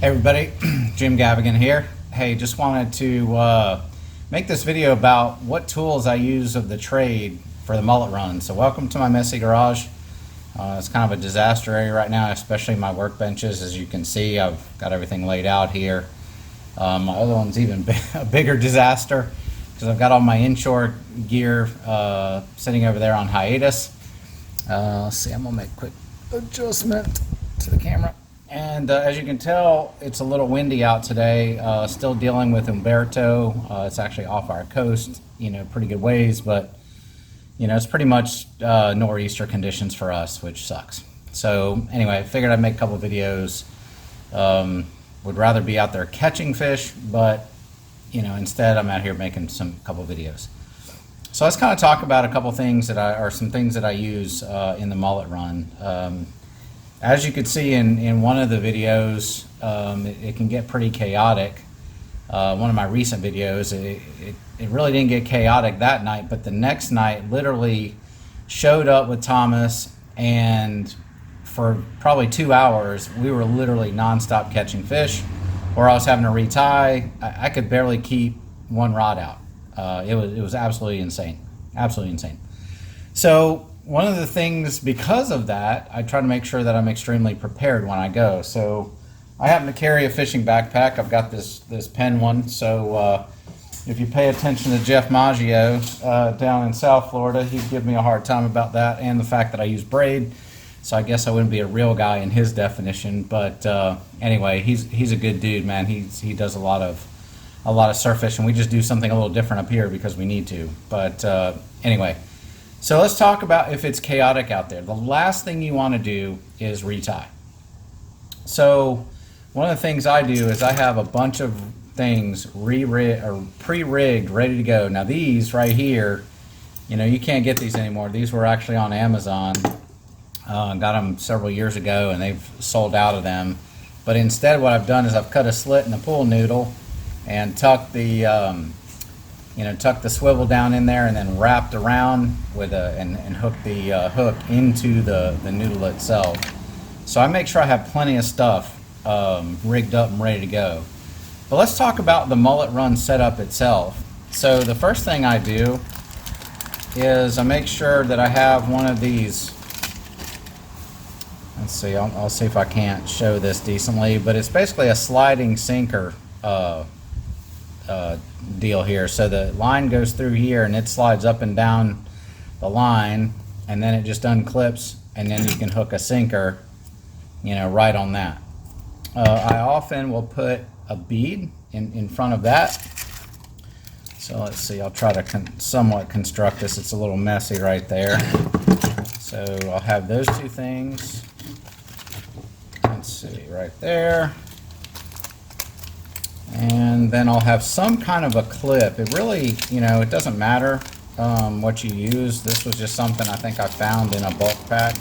Hey everybody, Jim Gavigan here. Hey, just wanted to make this video about what tools I use of the trade for the mullet run. So welcome to my messy garage. It's kind of a disaster area right now, especially my workbenches. As you can see, I've got everything laid out here. My other one's even a bigger disaster because I've got all my inshore gear sitting over there on hiatus. Let's see, I'm gonna make a quick adjustment to the camera. And as you can tell, it's a little windy out today. Still dealing with Umberto. It's actually off our coast, pretty good ways, but it's pretty much nor'easter conditions for us, which sucks. So anyway, I figured I'd make a couple videos. Would rather be out there catching fish, but instead I'm out here making couple videos. So let's kind of talk about a couple things some things that I use in the mullet run. As you could see in one of the videos, it can get pretty chaotic. One of my recent videos, it really didn't get chaotic that night, but the next night literally showed up with Thomas, and for probably 2 hours we were literally nonstop catching fish, or I was having to retie. I could barely keep one rod out. It was absolutely insane, absolutely insane. So one of the things, because of that, I try to make sure that I'm extremely prepared when I go. So I happen to carry a fishing backpack. I've got this Penn one. So if you pay attention to Jeff Maggio down in South Florida, he'd give me a hard time about that and the fact that I use braid. So I guess I wouldn't be a real guy in his definition. But anyway, he's a good dude, man. He does a lot of surf fishing. We just do something a little different up here because we need to. But anyway. So let's talk about if it's chaotic out there. The last thing you want to do is retie. So one of the things I do is I have a bunch of things pre-rigged, ready to go. Now these right here, you can't get these anymore. These were actually on Amazon. Got them several years ago, and they've sold out of them. But instead, what I've done is I've cut a slit in the pool noodle and tucked the tuck the swivel down in there, and then wrapped around with and hooked the hook into the noodle itself. So I make sure I have plenty of stuff rigged up and ready to go. But let's talk about the mullet run setup itself. So the first thing I do is I make sure that I have one of these. Let's see, I'll see if I can't show this decently, but it's basically a sliding sinker deal here. So the line goes through here and it slides up and down the line, and then it just unclips, and then you can hook a sinker right on that. I often will put a bead in front of that. So let's see, I'll try to somewhat construct this. It's a little messy right there. So I'll have those two things. Let's see, right there. And then I'll have some kind of a clip. It really, it doesn't matter what you use. This was just something I think I found in a bulk pack.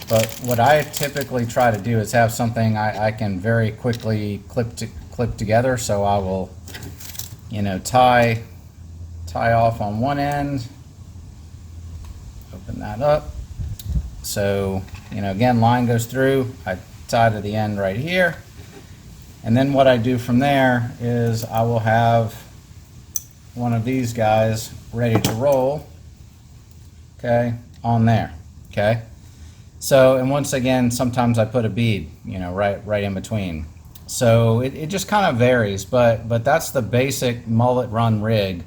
But what I typically try to do is have something I can very quickly clip together. So I will, tie off on one end, open that up. So, again, line goes through. I tie to the end right here. And then what I do from there is I will have one of these guys ready to roll, okay, on there, okay. So, and once again, sometimes I put a bead, right in between. So it just kind of varies, but that's the basic mullet run rig.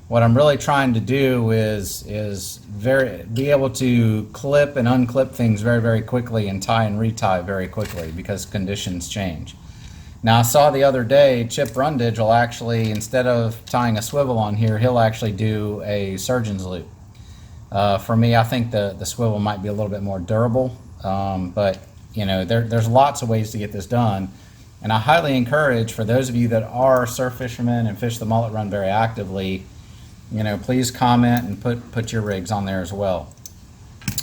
What I'm really trying to do is be able to clip and unclip things very, very quickly, and tie and retie very quickly because conditions change. Now I saw the other day, Chip Brundage will actually, instead of tying a swivel on here, he'll actually do a surgeon's loop. For me, I think the swivel might be a little bit more durable, but there's lots of ways to get this done. And I highly encourage, for those of you that are surf fishermen and fish the mullet run very actively, please comment and put your rigs on there as well.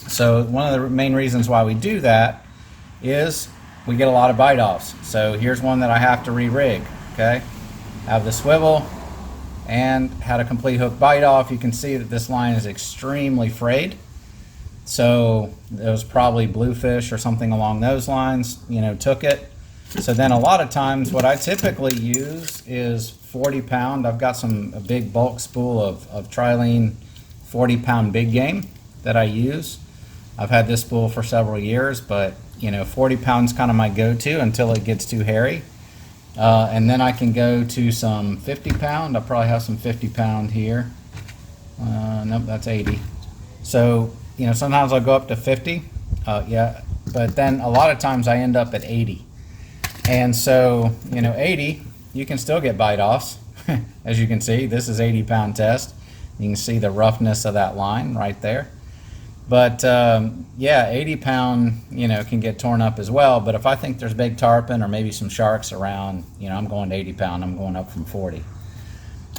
So one of the main reasons why we do that is we get a lot of bite offs. So here's one that I have to re-rig, okay? Have the swivel and had a complete hook bite off. You can see that this line is extremely frayed. So it was probably bluefish or something along those lines, took it. So then a lot of times what I typically use is 40 pound. I've got a big bulk spool of trilene 40 pound big game that I use. I've had this spool for several years, but 40 pounds kind of my go-to until it gets too hairy. And then I can go to some 50 pound. I probably have some 50 pound here. Nope, that's 80. So, sometimes I'll go up to 50. Yeah, but then a lot of times I end up at 80. And so, 80, you can still get bite-offs. As you can see, this is 80 pound test. You can see the roughness of that line right there. But yeah, 80 pound, can get torn up as well. But if I think there's big tarpon or maybe some sharks around, I'm going to 80 pound. I'm going up from 40.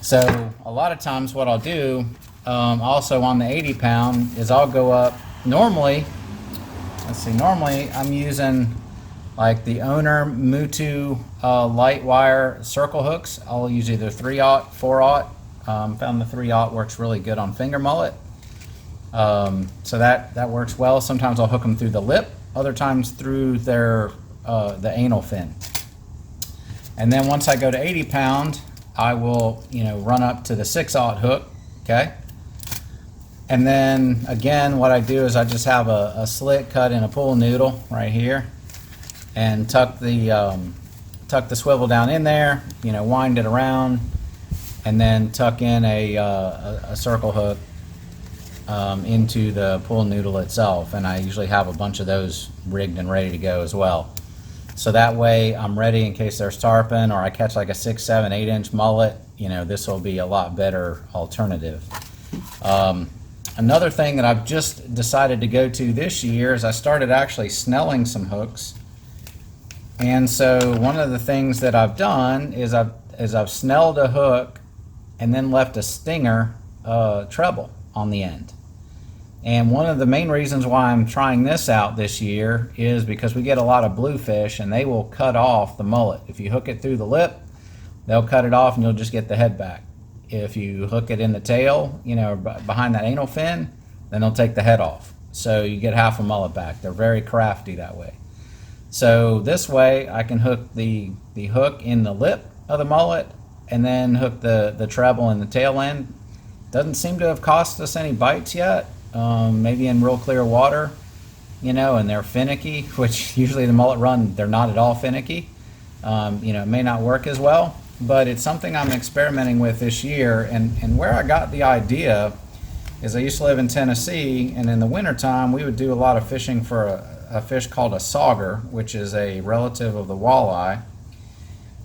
So a lot of times what I'll do also on the 80 pound is I'll go up normally. Let's see, normally I'm using like the Owner Mutu light wire circle hooks. I'll use either 3/0, 4/0. Found the 3/0 works really good on finger mullet. So that works well. Sometimes I'll hook them through the lip, other times through the anal fin. And then once I go to 80 pound, I will run up to the 6/0 hook, okay? And then again, what I do is I just have a slit cut in a pool noodle right here, and tuck the swivel down in there, wind it around, and then tuck in a circle hook into the pool noodle itself. And I usually have a bunch of those rigged and ready to go as well. So that way I'm ready in case there's tarpon or I catch like a 6, 7, 8 inch mullet. This will be a lot better alternative. Another thing that I've just decided to go to this year is I started actually snelling some hooks. And so one of the things that I've done is I've snelled a hook and then left a stinger treble on the end. And one of the main reasons why I'm trying this out this year is because we get a lot of bluefish and they will cut off the mullet. If you hook it through the lip, they'll cut it off and you'll just get the head back. If you hook it in the tail, behind that anal fin, then they'll take the head off. So you get half a mullet back. They're very crafty that way. So this way I can hook the hook in the lip of the mullet and then hook the treble in the tail end. Doesn't seem to have cost us any bites yet. Maybe in real clear water, and they're finicky, which usually the mullet run, they're not at all finicky. It may not work as well, but it's something I'm experimenting with this year. And where I got the idea is I used to live in Tennessee, and in the wintertime we would do a lot of fishing for a fish called a sauger, which is a relative of the walleye.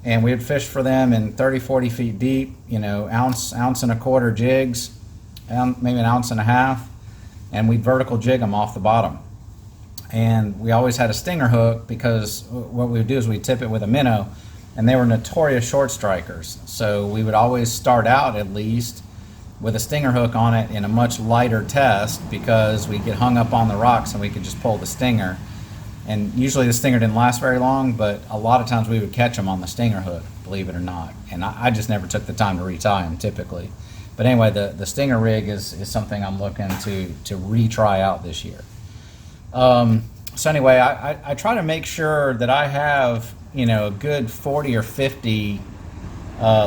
And we would fish for them in 30, 40 feet deep, ounce and a quarter jigs, maybe an ounce and a half, and we'd vertical jig them off the bottom. And we always had a stinger hook because what we would do is we'd tip it with a minnow, and they were notorious short strikers. So we would always start out at least with a stinger hook on it in a much lighter test because we get hung up on the rocks and we could just pull the stinger. And usually the stinger didn't last very long, but a lot of times we would catch them on the stinger hook, believe it or not. And I just never took the time to retie them typically. But anyway, the stinger rig is something I'm looking to retry out this year. So anyway, I try to make sure that I have a good 40 or 50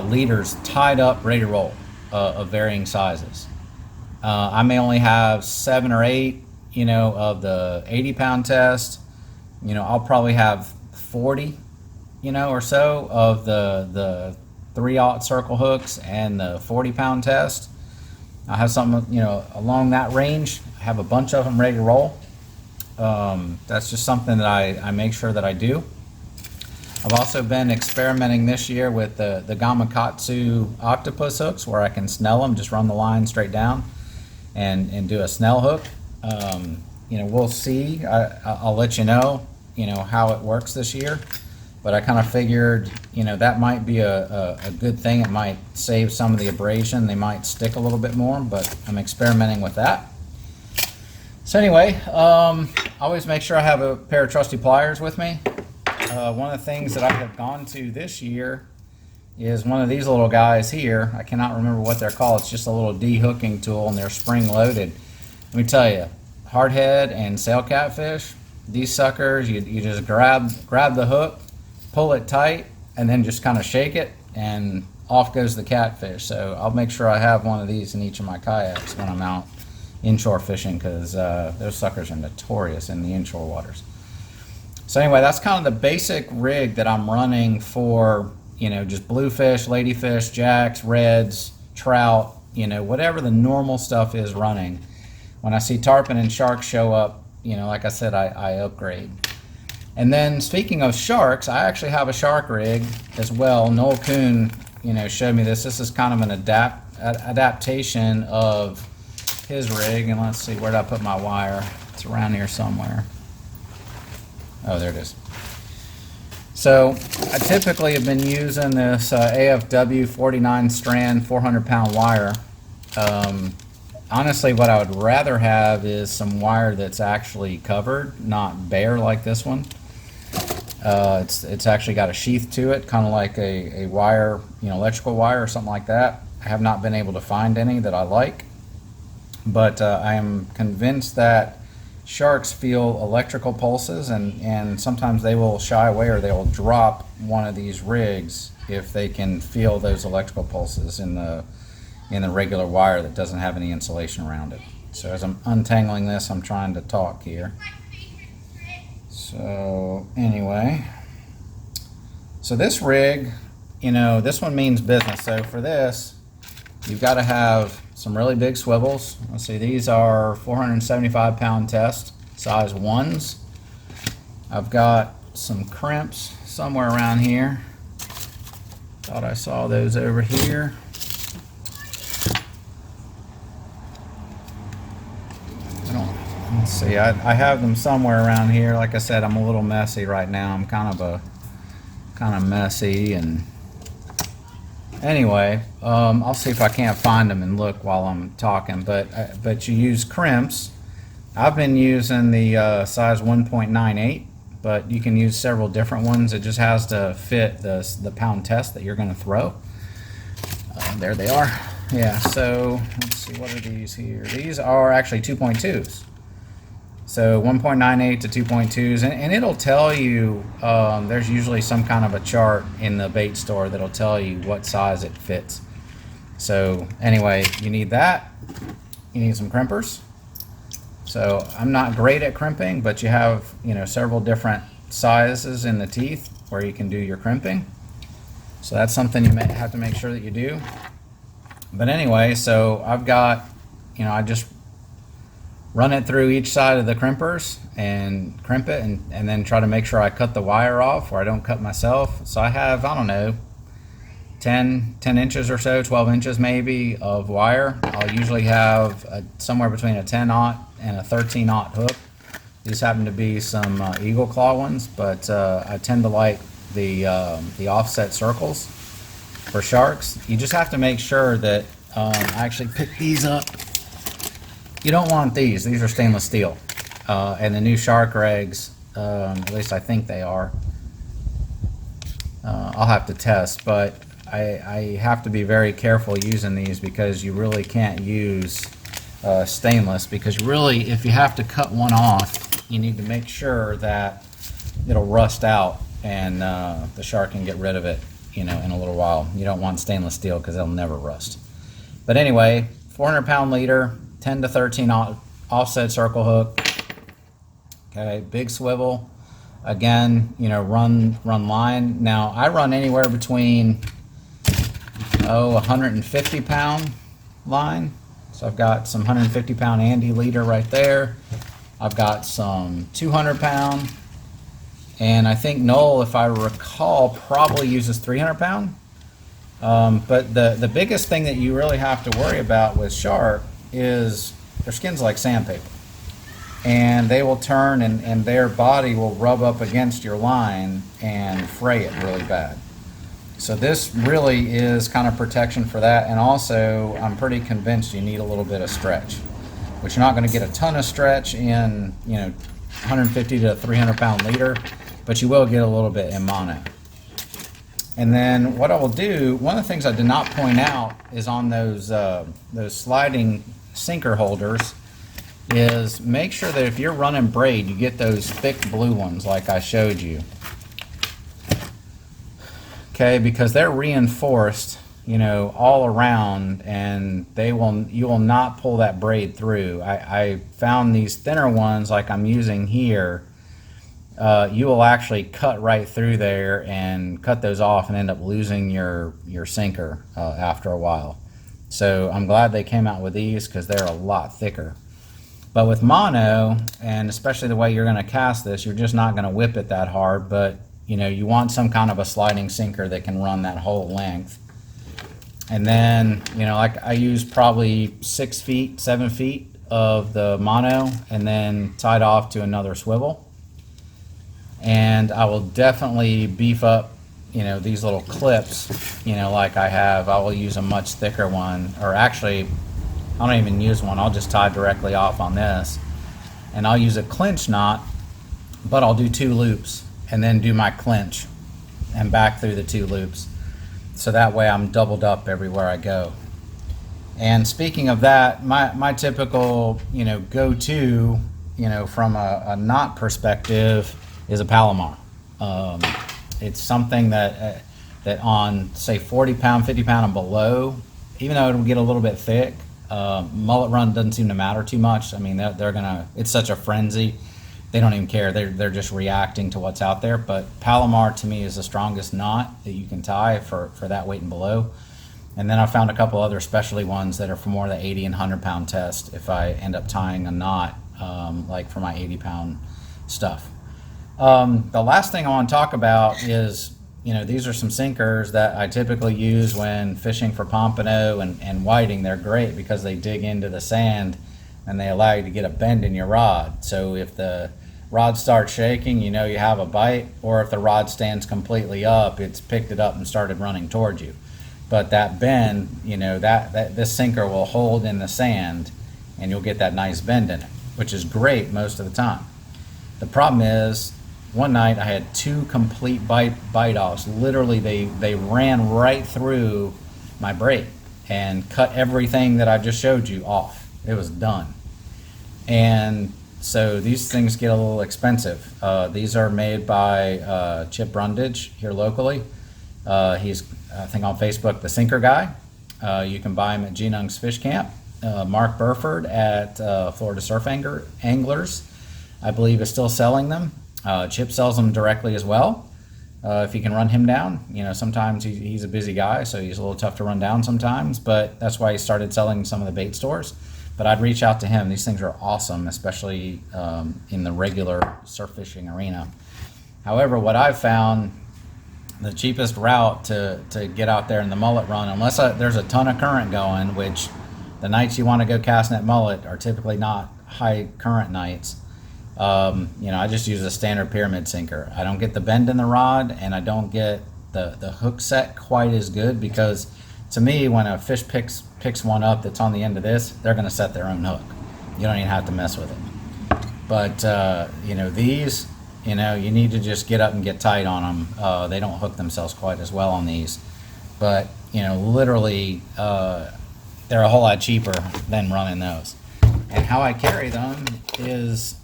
leaders tied up, ready to roll, of varying sizes. I may only have 7 or 8, of the 80 pound test. I'll probably have 40, or so of the 3/0 circle hooks and the 40 pound test. I have something, along that range. I have a bunch of them ready to roll. That's just something that I make sure that I do. I've also been experimenting this year with the Gamakatsu octopus hooks where I can snell them, just run the line straight down and do a snell hook. We'll see. I'll let you know, how it works this year. But I kind of figured, that might be a good thing. It might save some of the abrasion. They might stick a little bit more, but I'm experimenting with that. So anyway, always make sure I have a pair of trusty pliers with me. One of the things that I have gone to this year is one of these little guys here. I cannot remember what they're called. It's just a little de-hooking tool, and they're spring loaded. Let me tell you, hardhead and sail catfish, these suckers, you just grab the hook, pull it tight, and then just kind of shake it, and off goes the catfish. So I'll make sure I have one of these in each of my kayaks when I'm out inshore fishing, because those suckers are notorious in the inshore waters. So anyway, that's kind of the basic rig that I'm running for, just bluefish, ladyfish, jacks, reds, trout, whatever the normal stuff is running. When I see tarpon and sharks show up, like I said, I upgrade. And then speaking of sharks, I actually have a shark rig as well. Noel Kuhn, showed me this. This is kind of an adaptation of his rig. And let's see, where did I put my wire? It's around here somewhere. Oh, there it is. So I typically have been using this AFW 49 strand 400-pound wire. Honestly, what I would rather have is some wire that's actually covered, not bare like this one. It's actually got a sheath to it, kind of like a wire, electrical wire or something like that. I have not been able to find any that I like, but I am convinced that sharks feel electrical pulses, and sometimes they will shy away or they will drop one of these rigs if they can feel those electrical pulses in the regular wire that doesn't have any insulation around it. So as I'm untangling this, I'm trying to talk here. So anyway, so this rig, this one means business. So for this, you've got to have some really big swivels. Let's see, these are 475-pound test, size 1s. I've got some crimps somewhere around here. Thought I saw those over here. Let's see, I have them somewhere around here. Like I said, I'm a little messy right now. I'm kind of messy, and anyway, I'll see if I can't find them and look while I'm talking. But you use crimps. I've been using the size 1.98, but you can use several different ones. It just has to fit the pound test that you're going to throw. There they are. Yeah. So let's see, what are these here? These are actually 2.2s. So 1.98 to 2.2s, and it'll tell you, there's usually some kind of a chart in the bait store that'll tell you what size it fits. So anyway, you need that. You need some crimpers. So I'm not great at crimping, but you have, several different sizes in the teeth where you can do your crimping. So that's something you may have to make sure that you do. But anyway, so I've got, I just run it through each side of the crimpers and crimp it, and then try to make sure I cut the wire off or I don't cut myself. So I have, I don't know, 10 inches or so, 12 inches maybe of wire. I'll usually have somewhere between a 10-aught and a 13-aught hook. These happen to be some eagle claw ones, but I tend to like the offset circles for sharks. You just have to make sure that I actually pick these up. You don't want these. These are stainless steel. And the new shark rigs, at least I think they are. I'll have to test, but I have to be very careful using these, because you really can't use stainless, because really, if you have to cut one off, you need to make sure that it'll rust out and the shark can get rid of it, in a little while. You don't want stainless steel because it'll never rust. But anyway, 400-pound leader, 10 to 13 offset circle hook. Okay, big swivel. Again, run line. Now I run anywhere between 150-pound line. So I've got some 150-pound Andy leader right there. I've got some 200-pound, and I think Noel, if I recall, probably uses 300-pound. But the biggest thing that you really have to worry about with shark is their skin's like sandpaper, and they will turn, and their body will rub up against your line and fray it really bad. So this really is kind of protection for that. And also, I'm pretty convinced you need a little bit of stretch, which you're not going to get a ton of stretch in 150 to 300-pound leader, but you will get a little bit in mono. And then what I will do, one of the things I did not point out is on those sliding sinker holders, is make sure that if you're running braid, you get those thick blue ones like I showed you. okay, because they're reinforced, all around, and you will not pull that braid through. I found these thinner ones like I'm using here, you will actually cut right through there and cut those off and end up losing your sinker after a while. So I'm glad they came out with these because they're a lot thicker. But with mono, and especially the way you're going to cast this, you're just not going to whip it that hard, but you want some kind of a sliding sinker that can run that whole length. And then, like I use probably 6 feet, 7 feet of the mono and then tied off to another swivel. And I will definitely beef up, these little clips, like I will use a much thicker one, or actually, I don't even use one. I'll just tie directly off on this. And I'll use a clinch knot, but I'll do 2 loops and then do my clinch and back through the 2 loops. So that way I'm doubled up everywhere I go. And speaking of that, my typical, go-to, from a knot perspective is a Palomar. It's something that on, say, 40 pound, 50 pound and below, even though it'll get a little bit thick, mullet run doesn't seem to matter too much. I mean, they're gonna, it's such a frenzy. They don't even care. They're just reacting to what's out there. But Palomar to me is the strongest knot that you can tie for that weight and below. And then I found a couple other specialty ones that are for more the 80 and 100 pound test if I end up tying a knot, like for my 80 pound stuff. The last thing I want to talk about is, these are some sinkers that I typically use when fishing for pompano and whiting. They're great because they dig into the sand and they allow you to get a bend in your rod. So if the rod starts shaking, you have a bite, or if the rod stands completely up, it's picked it up and started running towards you. But that bend, that this sinker will hold in the sand and you'll get that nice bend in it, which is great most of the time. The problem is, one night I had 2 complete bite offs. Literally, they ran right through my braid and cut everything that I just showed you off. It was done. And so these things get a little expensive. These are made by Chip Brundage here locally. He's, I think, on Facebook, the Sinker Guy. You can buy him at Genung's Fish Camp. Mark Burford at Florida Surf Anglers, I believe, is still selling them. Chip sells them directly as well. If you can run him down, sometimes he's a busy guy, so he's a little tough to run down sometimes, but that's why he started selling some of the bait stores. But I'd reach out to him. These things are awesome, especially in the regular surf fishing arena. However, what I've found, the cheapest route to get out there in the mullet run, unless there's a ton of current going, which the nights you want to go cast net mullet are typically not high current nights. I just use a standard pyramid sinker. I don't get the bend in the rod, and I don't get the hook set quite as good, because to me, when a fish picks one up that's on the end of this, they're going to set their own hook. You don't even have to mess with it. But these, you need to just get up and get tight on them. They don't hook themselves quite as well on these, but literally they're a whole lot cheaper than running those. And how I carry them is,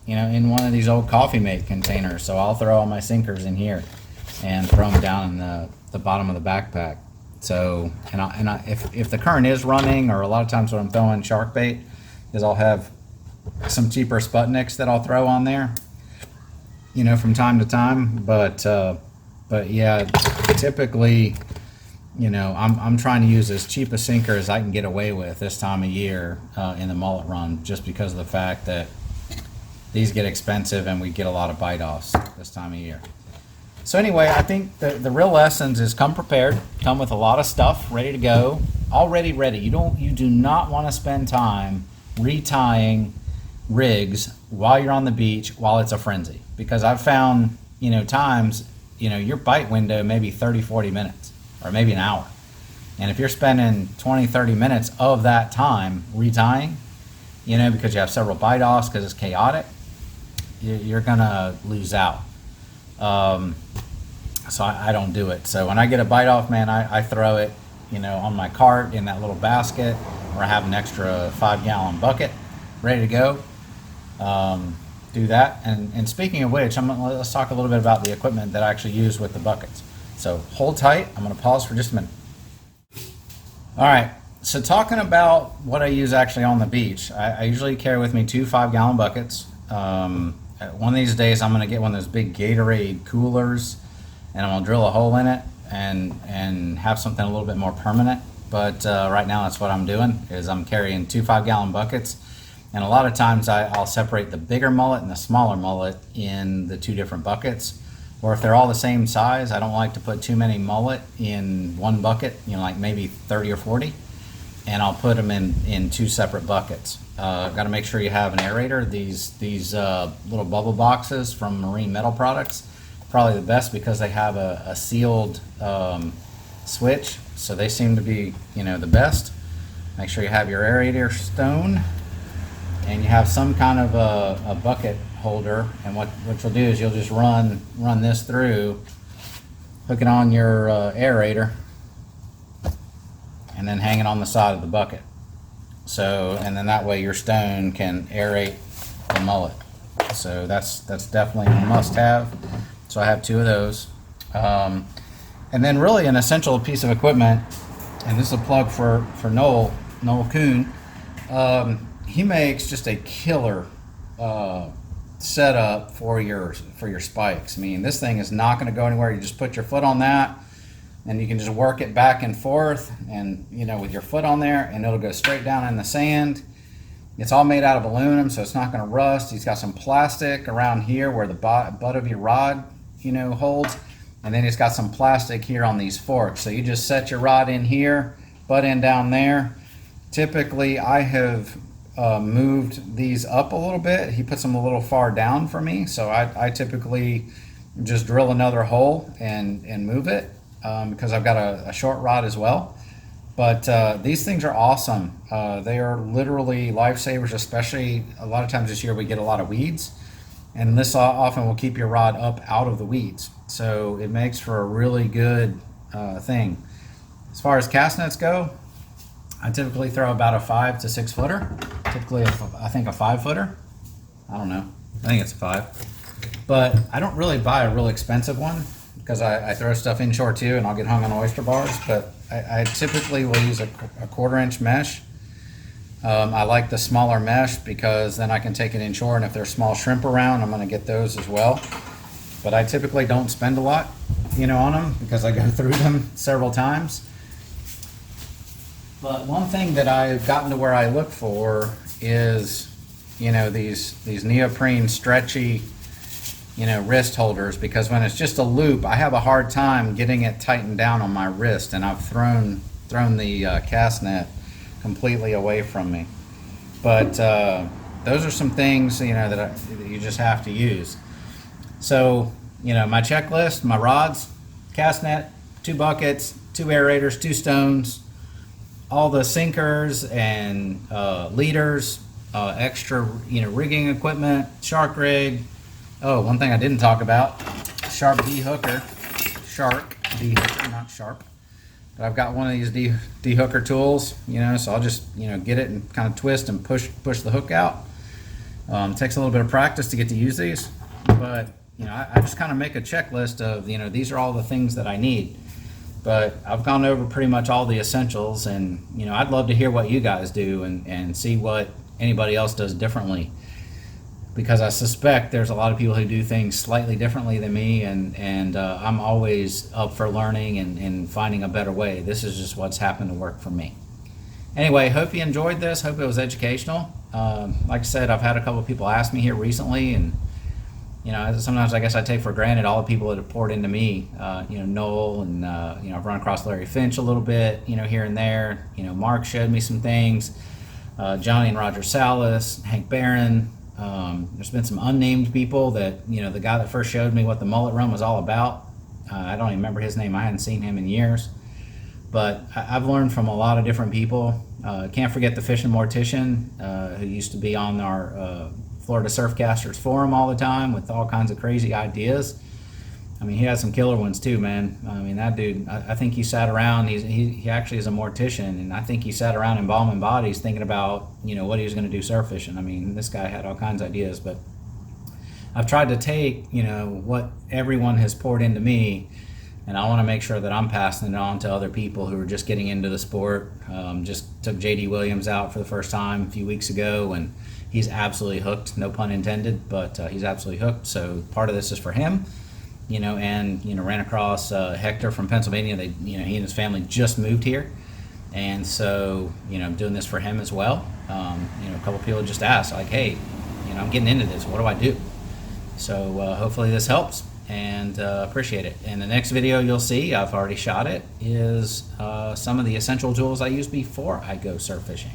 in one of these old coffee mate containers. So I'll throw all my sinkers in here and throw them down in the bottom of the backpack. So, if the current is running, or a lot of times when I'm throwing shark bait, is I'll have some cheaper Sputniks that I'll throw on there, from time to time. But yeah, typically, I'm trying to use as cheap a sinker as I can get away with this time of year in the mullet run, just because of the fact that these get expensive and we get a lot of bite offs this time of year. So anyway, I think the real lessons is come prepared, come with a lot of stuff ready to go, already ready. You do not want to spend time retying rigs while you're on the beach while it's a frenzy, because I've found times your bite window may be 30-40 minutes or maybe an hour, and if you're spending 20-30 minutes of that time retying, because you have several bite offs because it's chaotic, you're gonna lose out. So I don't do it. So when I get a bite off, man, I throw it, on my cart in that little basket, or I have an extra 5-gallon bucket ready to go. Do that. And speaking of which, let's talk a little bit about the equipment that I actually use with the buckets. So hold tight. I'm going to pause for just a minute. All right. So talking about what I use actually on the beach, I usually carry with me 2 5-gallon buckets. One of these days I'm going to get one of those big Gatorade coolers, and I'm going to drill a hole in it and have something a little bit more permanent. But right now that's what I'm doing, is I'm carrying 2 5-gallon buckets. And a lot of times I'll separate the bigger mullet and the smaller mullet in the 2 different buckets. Or if they're all the same size, I don't like to put too many mullet in one bucket, like maybe 30 or 40. And I'll put them in 2 separate buckets. Got to make sure you have an aerator. These little bubble boxes from Marine Metal Products, probably the best because they have a sealed switch. So they seem to be, the best. Make sure you have your aerator stone, and you have some kind of a bucket holder. And what you'll do is you'll just run this through, hook it on your aerator, and then hang it on the side of the bucket. So, and then that way your stone can aerate the mullet. So that's definitely a must-have. So I have 2 of those. And then really an essential piece of equipment, and this is a plug for Noel Kuhn. He makes just a killer setup for your spikes. I mean, this thing is not going to go anywhere. You just put your foot on that, and you can just work it back and forth, and with your foot on there, and it'll go straight down in the sand. It's all made out of aluminum, so it's not going to rust. He's got some plastic around here where the butt of your rod holds, and then he's got some plastic here on these forks. So you just set your rod in here, butt end down there. Typically I have moved these up a little bit. He puts them a little far down for me, so I typically just drill another hole and move it because I've got a short rod as well. But these things are awesome. They are literally lifesavers, especially a lot of times this year we get a lot of weeds, and this often will keep your rod up out of the weeds. So it makes for a really good thing. As far as cast nets go, I typically throw about a 5 to 6 footer. Typically, I think a 5 footer. I don't know. I think it's a 5. But I don't really buy a real expensive one because I throw stuff inshore too, and I'll get hung on oyster bars. But I typically will use a 1/4 inch mesh. I like the smaller mesh because then I can take it inshore, and if there's small shrimp around, I'm going to get those as well. But I typically don't spend a lot, on them because I go through them several times. But one thing that I've gotten to where I look for is, these neoprene stretchy, wrist holders, because when it's just a loop, I have a hard time getting it tightened down on my wrist, and I've thrown the cast net completely away from me. But those are some things, that you just have to use. So, my checklist, my rods, cast net, 2 buckets, 2 aerators, 2 stones, all the sinkers and leaders, extra, rigging equipment, shark rig. Oh, one thing I didn't talk about, sharp D-hooker, shark D-hooker, not sharp. But I've got one of these D-hooker tools, so I'll just, get it and kind of twist and push the hook out. It takes a little bit of practice to get to use these, but, I just kind of make a checklist of, these are all the things that I need. But I've gone over pretty much all the essentials, and I'd love to hear what you guys do and see what anybody else does differently, because I suspect there's a lot of people who do things slightly differently than me, and I'm always up for learning and finding a better way. This is just what's happened to work for me. Anyway, hope you enjoyed this. Hope it was educational. Like I said, I've had a couple of people ask me here recently, and sometimes I guess I take for granted all the people that have poured into me, Noel, and, I've run across Larry Finch a little bit, here and there. Mark showed me some things, Johnny and Roger Salas, Hank Barron. There's been some unnamed people that, the guy that first showed me what the mullet run was all about. I don't even remember his name. I hadn't seen him in years. But I've learned from a lot of different people. Can't forget the Fish and Mortician, who used to be on our Florida Surfcasters forum all the time with all kinds of crazy ideas. I mean, he has some killer ones too, man. I mean, that dude, I think he sat around, he actually is a mortician, and I think he sat around embalming bodies thinking about, what he was going to do surf fishing. I mean, this guy had all kinds of ideas, but I've tried to take, what everyone has poured into me and I want to make sure that I'm passing it on to other people who are just getting into the sport. Just took JD Williams out for the first time a few weeks ago, and he's absolutely hooked, no pun intended, but he's absolutely hooked. So part of this is for him, and ran across Hector from Pennsylvania. He and his family just moved here, and so I'm doing this for him as well. A couple people just asked, like, hey, I'm getting into this, what do I do? So hopefully this helps, and appreciate it. And the next video you'll see, I've already shot it, is some of the essential tools I use before I go surf fishing.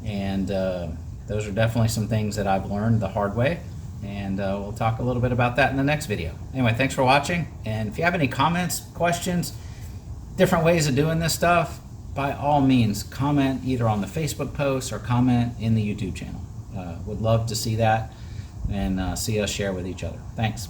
And those are definitely some things that I've learned the hard way, and we'll talk a little bit about that in the next video. Anyway, thanks for watching, and if you have any comments, questions, different ways of doing this stuff, by all means, comment either on the Facebook post or comment in the YouTube channel. Would love to see that and see us share with each other. Thanks.